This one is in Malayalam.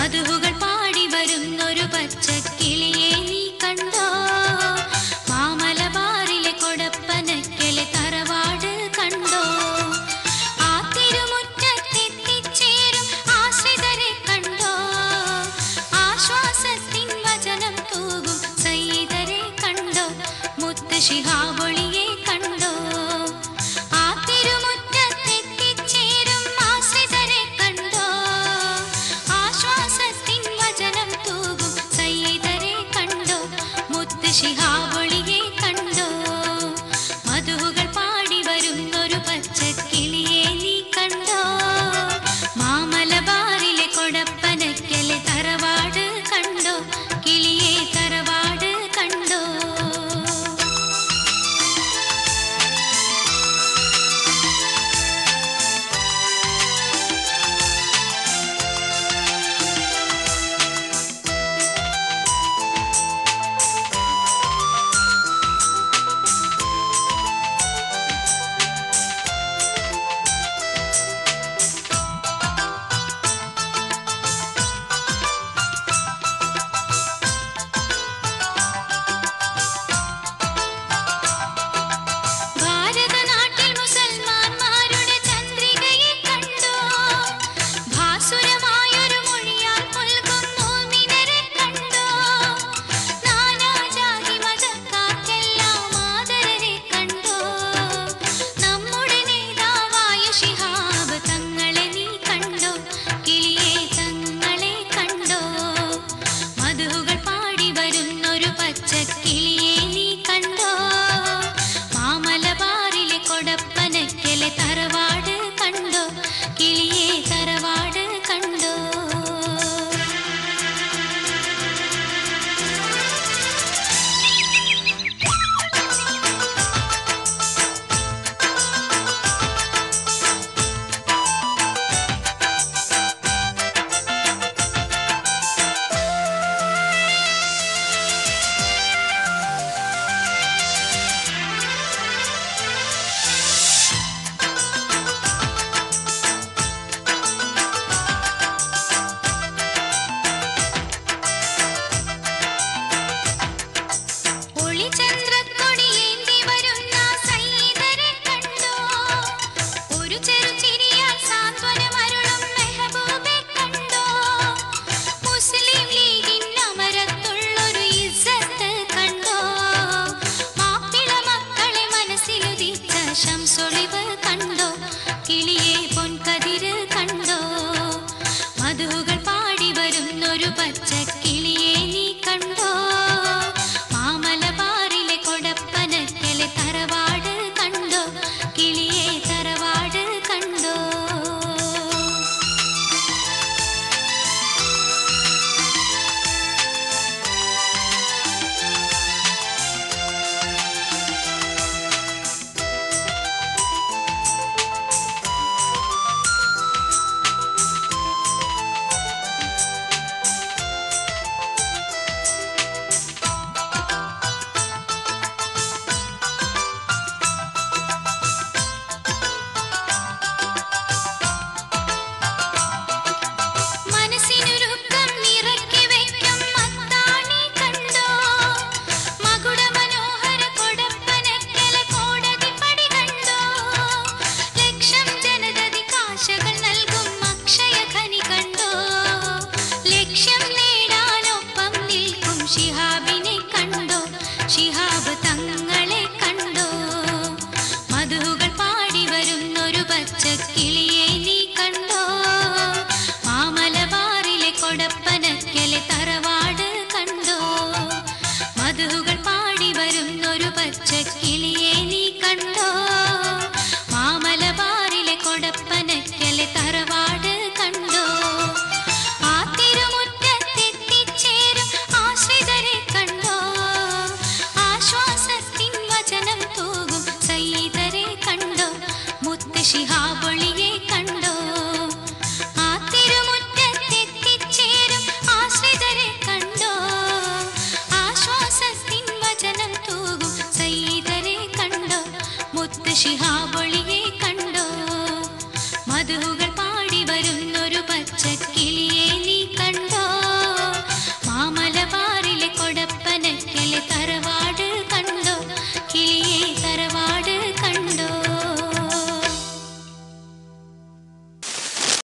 മധുവുകൾ പാടി വരുന്നൊരു പച്ചക്കിളിയെ നീ കണ്ടോ? മാമലബാറിലെ കൊടപ്പനക്കലെ തറവാട് കണ്ടോ? ആ തിരുമുറ്റത്തെത്തിച്ചേരും ആശ്രിതരെ കണ്ടോ? ആശ്വാസത്തിൻ വചനം തൂകും സയ്യിദരെ കണ്ടോ? മുത്ത് ശിഹാബൊളിയെ കണ്ടോ? ആ തിരുമുറ്റത്തെത്തിച്ചേരും ആശ്രിതരെ കണ്ടോ? ആശ്വാസത്തിൻ വചനം തൂകും സയ്യിദരെ കണ്ടോ? മുത്ത് ശിഹാബൊളിയെ കണ്ടോ? മധുവുകൾ പാടി വരുന്നൊരു പച്ചക്കിളിയെ നീ കണ്ടോ? മാമലബാറിലെ കൊടപ്പനക്കലെ തറവാട് കണ്ടോ? കിളിയെ തറവാട് കണ്ടോ? ഭാരതനാട്ടിൽ മുസൽമാന്മാരുടെ ചന്ദ്രികയെ കണ്ടോ? ഭാസുരമായൊരു മൊഴിയാൽ പുൽകും മോമിനരെ കണ്ടോ? നാനാജാതി മതക്കാർക്കെല്ലാം ആദരരെ കണ്ടോ? നമ്മുടെ നേതാവായ ശിഹാബ് തങ്ങളെ നീ കണ്ടോ? കിളിയെ തങ്ങളെ കണ്ടോ? മധുവുകൾ പാടി വരുന്നൊരു പച്ചക്കിളിയെ നീ കണ്ടോ? മാമലബാറിലെ കൊടപ്പനക്കലെ തറവാട് കണ്ടോ? കിളിയെ തറവാട് കണ്ടോ? ഒളിചന്ദ്രക്കൊടിയേന്തി വരുന്ന സയ്യിദരെ കണ്ടോ? ഒരു ചെറുചിരിയാൽ സാന്ത്വനമരുളും മെഹബൂബെ കണ്ടോ? മുസ്ലിം ലീഗിൻ അമരത്തുള്ളൊരു ഇസ്സത്ത് കണ്ടോ? മാപ്പിള മക്കളെ മനസ്സിലുദിച്ച ശംസൊളിവ് കണ്ടോ? കിളിയെ പൊൻകതിര് കണ്ടോ? മധുവുകൾ പാടി വരുന്നൊരു പച്ച